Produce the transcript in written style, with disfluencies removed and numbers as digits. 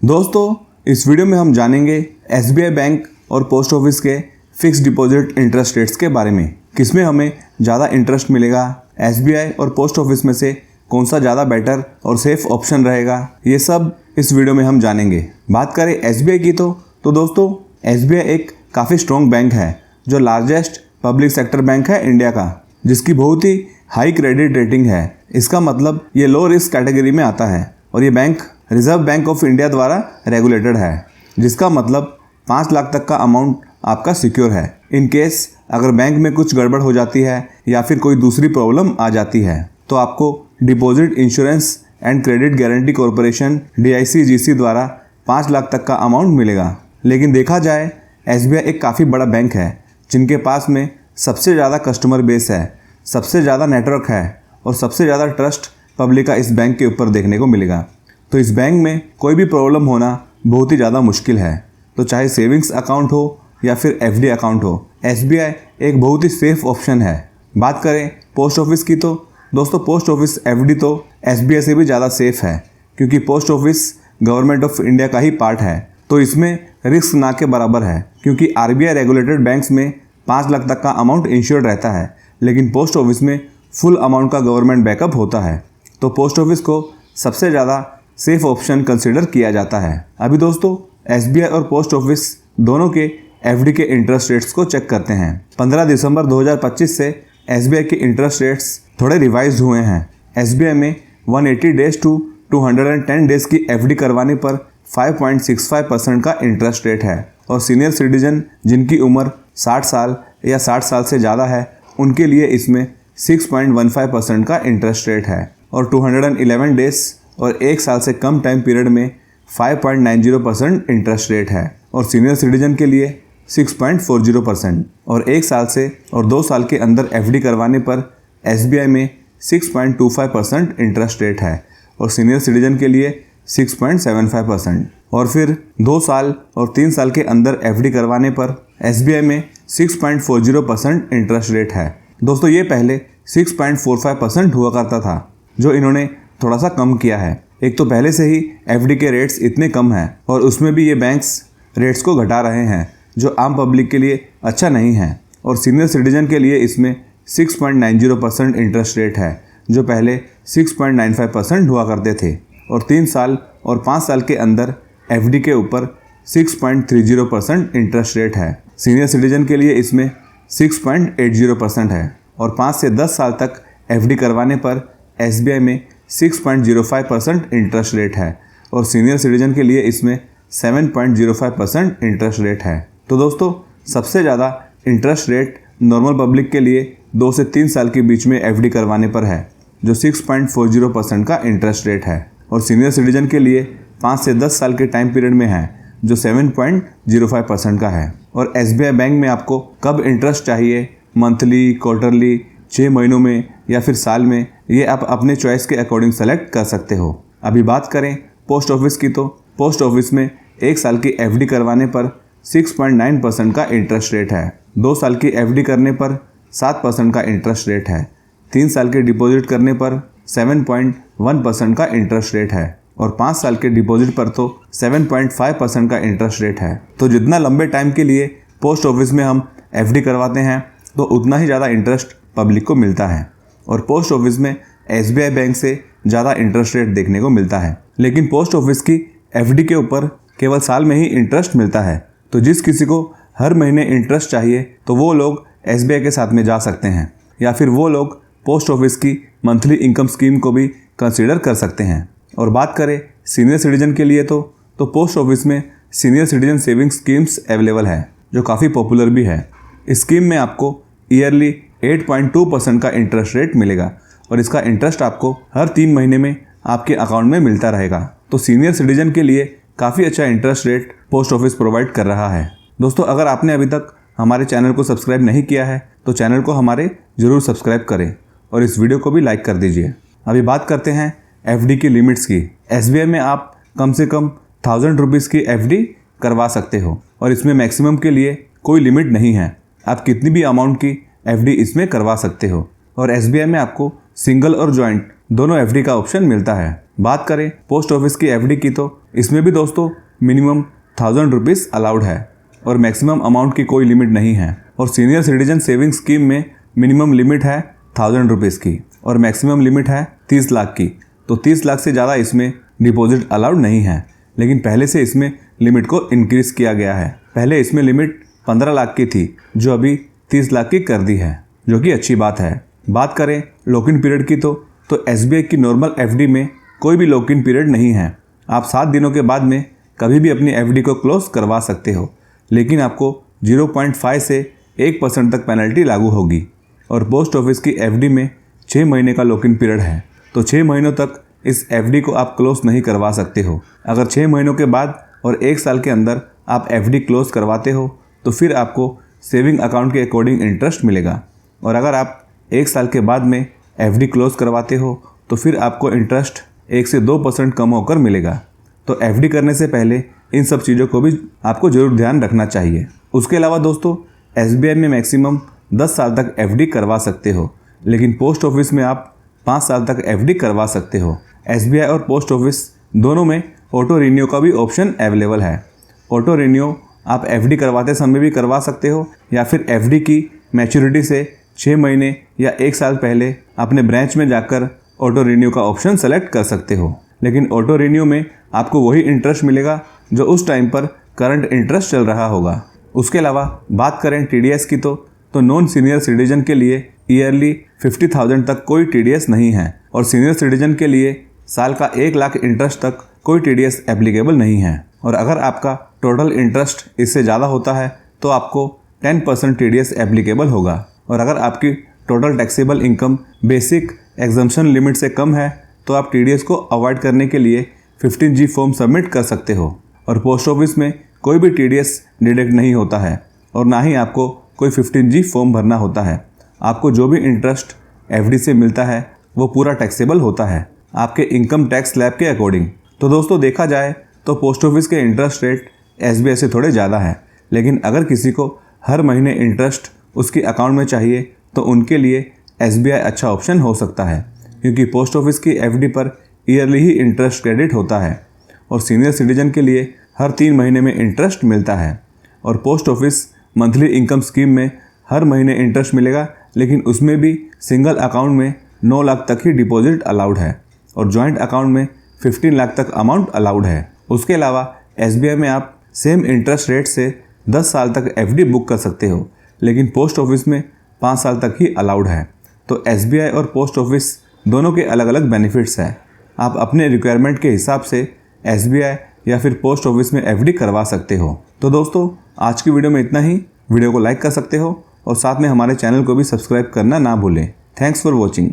दोस्तों, इस वीडियो में हम जानेंगे एसबीआई बैंक और पोस्ट ऑफिस के फिक्स डिपॉजिट इंटरेस्ट रेट्स के बारे में। किसमें हमें ज़्यादा इंटरेस्ट मिलेगा, एसबीआई और पोस्ट ऑफिस में से कौन सा ज़्यादा बेटर और सेफ ऑप्शन रहेगा, ये सब इस वीडियो में हम जानेंगे। बात करें एसबीआई की तो दोस्तों एसबीआई एक काफ़ी स्ट्रॉन्ग बैंक है जो लार्जेस्ट पब्लिक सेक्टर बैंक है इंडिया का, जिसकी बहुत ही हाई क्रेडिट रेटिंग है। इसका मतलब ये लो रिस्क कैटेगरी में आता है और ये bank reserve bank of India द्वारा रेगुलेटेड है, जिसका मतलब 5 लाख तक का अमाउंट आपका सिक्योर है। इन केस अगर बैंक में कुछ गड़बड़ हो जाती है या फिर कोई दूसरी प्रॉब्लम आ जाती है तो आपको deposit insurance and credit guarantee corporation DICGC द्वारा 5 लाख तक का अमाउंट मिलेगा। लेकिन देखा जाए एसबीआई एक काफ़ी बड़ा बैंक है जिनके पास में सबसे ज़्यादा कस्टमर बेस है, सबसे ज़्यादा नेटवर्क है और सबसे ज़्यादा ट्रस्ट पब्लिक का इस बैंक के ऊपर देखने को मिलेगा। तो इस बैंक में कोई भी प्रॉब्लम होना बहुत ही ज़्यादा मुश्किल है। तो चाहे सेविंग्स अकाउंट हो या फिर FD अकाउंट हो, SBI एक बहुत ही सेफ ऑप्शन है। बात करें पोस्ट ऑफिस की तो दोस्तों पोस्ट ऑफिस FD तो SBI से भी ज़्यादा सेफ है, क्योंकि post office government of India का ही पार्ट है। तो इसमें रिस्क ना के बराबर है, क्योंकि RBI रेगुलेटेड बैंक्स में 5 लाख तक का अमाउंट इंश्योर्ड रहता है, लेकिन पोस्ट ऑफिस में फुल अमाउंट का गवर्नमेंट बैकअप होता है। तो पोस्ट ऑफिस को सबसे ज़्यादा सेफ ऑप्शन कंसिडर किया जाता है। अभी दोस्तों SBI और पोस्ट ऑफिस दोनों के FD के इंटरेस्ट रेट्स को चेक करते हैं। 15 दिसंबर 2025 से SBI के इंटरेस्ट रेट्स थोड़े रिवाइज हुए हैं। SBI में 180 डेज टू 210 डेज की FD करवाने पर 5.65% का इंटरेस्ट रेट है और सीनियर सिटीजन जिनकी उम्र 60 साल या 60 साल से ज़्यादा है उनके लिए इसमें 6.15% का इंटरेस्ट रेट है और 211 डेज और 1 साल से कम टाइम पीरियड में 5.90% इंटरेस्ट रेट है और सीनियर सिटीजन के लिए 6.40% और 1 साल से और 2 साल के अंदर FD करवाने पर SBI में 6.25% इंटरेस्ट रेट है और सीनियर सिटीजन के लिए 6.75% और फिर 2 साल और 3 साल के अंदर FD करवाने पर SBI में 6.40% इंटरेस्ट रेट है। दोस्तों ये पहले 6.45% हुआ करता था, जो इन्होंने थोड़ा सा कम किया है। एक तो पहले से ही FD के रेट्स इतने कम हैं और उसमें भी ये बैंक्स रेट्स को घटा रहे हैं, जो आम पब्लिक के लिए अच्छा नहीं है। और सीनियर सिटीजन के लिए इसमें 6.90% इंटरेस्ट रेट है, जो पहले 6.95% हुआ करते थे और 3 साल और 5 साल के अंदर FD के ऊपर 6.30% इंटरेस्ट रेट है। सीनियर सिटीजन के लिए इसमें 6.80% है और 5 से 10 साल तक FD करवाने पर SBI में 6.05% इंटरेस्ट रेट है और सीनियर सिटीजन के लिए इसमें 7.05% इंटरेस्ट रेट है। तो दोस्तों सबसे ज़्यादा इंटरेस्ट रेट नॉर्मल पब्लिक के लिए 2 से 3 साल के बीच में FD करवाने पर है, जो 6.40% का इंटरेस्ट रेट है और सीनियर सिटीजन के लिए 5 से 10 साल के टाइम पीरियड में है, जो 7.05% का है। और SBI बैंक में आपको कब इंटरेस्ट चाहिए, मंथली, क्वार्टरली, 6 महीनों में या फिर साल में, ये आप अपने चॉइस के अकॉर्डिंग सेलेक्ट कर सकते हो। अभी बात करें पोस्ट ऑफिस की तो पोस्ट ऑफिस में 1 साल की FD करवाने पर 6.9% का इंटरेस्ट रेट है, 2 साल की FD करने पर 7% का इंटरेस्ट रेट है, 3 साल के डिपॉजिट करने पर 7.1% का इंटरेस्ट रेट है और 5 साल के डिपॉजिट पर तो 7.5% का इंटरेस्ट रेट है। तो जितना लंबे टाइम के लिए पोस्ट ऑफिस में हम FD करवाते हैं तो उतना ही ज़्यादा इंटरेस्ट पब्लिक को मिलता है और पोस्ट ऑफिस में SBI बैंक से ज़्यादा इंटरेस्ट रेट देखने को मिलता है। लेकिन पोस्ट ऑफिस की FD के ऊपर केवल साल में ही इंटरेस्ट मिलता है, तो जिस किसी को हर महीने इंटरेस्ट चाहिए तो वो लोग SBI के साथ में जा सकते हैं या फिर वो लोग पोस्ट ऑफिस की मंथली इनकम स्कीम को भी कंसीडर कर सकते हैं। और बात करें सीनियर सिटीजन के लिए तो पोस्ट ऑफिस में senior citizen saving schemes available है, जो काफ़ी पॉपुलर भी है। इस स्कीम में आपको ईयरली 8.2% का इंटरेस्ट रेट मिलेगा और इसका इंटरेस्ट आपको हर 3 महीने में आपके अकाउंट में मिलता रहेगा। तो सीनियर सिटीजन के लिए काफ़ी अच्छा interest rate post office provide कर रहा है। दोस्तों अगर आपने अभी तक हमारे चैनल को सब्सक्राइब नहीं किया है तो चैनल को हमारे ज़रूर सब्सक्राइब करें और इस वीडियो को भी लाइक कर दीजिए। अभी बात करते हैं FD की लिमिट्स की। SBI में आप कम से कम 1000 रुपीज़ की FD करवा सकते हो और इसमें मैक्सिमम के लिए कोई लिमिट नहीं है, आप कितनी भी अमाउंट की FD इसमें करवा सकते हो। और SBI में आपको सिंगल और जॉइंट दोनों एफडी का ऑप्शन मिलता है। बात करें पोस्ट ऑफिस की एफडी की तो इसमें भी दोस्तों मिनिमम 1000 रुपीज़ अलाउड है और मैक्सिमम अमाउंट की कोई लिमिट नहीं है। और सीनियर सिटीजन सेविंग स्कीम में मिनिमम लिमिट है 1000 रुपीज़ की और मैक्सिमम लिमिट है 30 लाख की। तो 30 लाख से ज़्यादा इसमें डिपॉजिट अलाउड नहीं है, लेकिन पहले से इसमें लिमिट को इंक्रीज़ किया गया है। पहले इसमें लिमिट 15 लाख की थी जो अभी 30 लाख की कर दी है, जो कि अच्छी बात है। बात करें लॉक इन पीरियड की तो एसबीआई की नॉर्मल एफडी में कोई भी लॉक इन पीरियड नहीं है। आप 7 दिनों के बाद में कभी भी अपनी एफडी को क्लोज करवा सकते हो, लेकिन आपको 0.5 से 1% तक पेनल्टी लागू होगी। और पोस्ट ऑफिस की एफडी में 6 महीने का लॉक इन पीरियड है, तो 6 महीनों तक इस एफडी को आप क्लोज नहीं करवा सकते हो। अगर 6 महीनों के बाद और 1 साल के अंदर आप एफडी क्लोज करवाते हो तो फिर आपको सेविंग अकाउंट के अकॉर्डिंग इंटरेस्ट मिलेगा। और अगर आप 1 साल के बाद में एफडी क्लोज करवाते हो तो फिर आपको इंटरेस्ट 1 से 2% कम होकर मिलेगा। तो एफडी करने से पहले इन सब चीज़ों को भी आपको ज़रूर ध्यान रखना चाहिए। उसके अलावा दोस्तों एसबीआई में मैक्सिमम 10 साल तक एफडी करवा सकते हो, लेकिन पोस्ट ऑफिस में आप 5 साल तक एफडी करवा सकते हो। एसबीआई और पोस्ट ऑफिस दोनों में ऑटो रिन्यू का भी ऑप्शन अवेलेबल है। ऑटो रिन्यू आप एफडी करवाते समय भी करवा सकते हो या फिर एफडी की मैच्योरिटी से 6 महीने या 1 साल पहले अपने ब्रांच में जाकर ऑटो रिन्यू का ऑप्शन सेलेक्ट कर सकते हो। लेकिन ऑटो रिन्यू में आपको वही इंटरेस्ट मिलेगा जो उस टाइम पर करंट इंटरेस्ट चल रहा होगा। उसके अलावा बात करें टीडीएस की तो नॉन सीनियर सिटीजन के लिए ईयरली 50,000 तक कोई टीडीएस नहीं है और सीनियर सिटीजन के लिए साल का 1 लाख इंटरेस्ट तक कोई टीडीएस एप्लीकेबल नहीं है। और अगर आपका टोटल इंटरेस्ट इससे ज़्यादा होता है तो आपको 10% टीडीएस एप्लीकेबल होगा। और अगर आपकी total taxable income basic exemption limit से कम है तो आप टीडीएस को अवॉइड करने के लिए 15G फॉर्म सबमिट कर सकते हो। और पोस्ट ऑफिस में कोई भी टीडीएस डिडक्ट नहीं होता है और ना ही आपको कोई 15G फॉर्म भरना होता है। आपको जो भी इंटरेस्ट एफडी से मिलता है वो पूरा टैक्सेबल होता है आपके इनकम टैक्स स्लैब के अकॉर्डिंग। तो दोस्तों देखा जाए तो पोस्ट ऑफिस के इंटरेस्ट रेट एसबीआई से थोड़े ज़्यादा है, लेकिन अगर किसी को हर महीने इंटरेस्ट उसके अकाउंट में चाहिए तो उनके लिए एसबीआई अच्छा ऑप्शन हो सकता है, क्योंकि पोस्ट ऑफिस की एफडी पर ईयरली ही इंटरेस्ट क्रेडिट होता है और सीनियर सिटीजन के लिए हर 3 महीने में इंटरेस्ट मिलता है। और post office monthly income scheme में हर महीने इंटरेस्ट मिलेगा, लेकिन उसमें भी सिंगल अकाउंट में 9 लाख तक ही डिपॉजिट अलाउड है और जॉइंट अकाउंट में 15 लाख तक अमाउंट अलाउड है। उसके अलावा एसबीआई में आप सेम इंटरेस्ट रेट से 10 साल तक एफडी बुक कर सकते हो, लेकिन पोस्ट ऑफिस में 5 साल तक ही अलाउड है। तो एसबीआई और पोस्ट ऑफिस दोनों के अलग अलग बेनिफिट्स हैं। आप अपने रिक्वायरमेंट के हिसाब से एसबीआई या फिर पोस्ट ऑफिस में एफडी करवा सकते हो। तो दोस्तों आज की वीडियो में इतना ही। वीडियो को लाइक कर सकते हो और साथ में हमारे चैनल को भी सब्सक्राइब करना ना भूलें। Thanks for watching.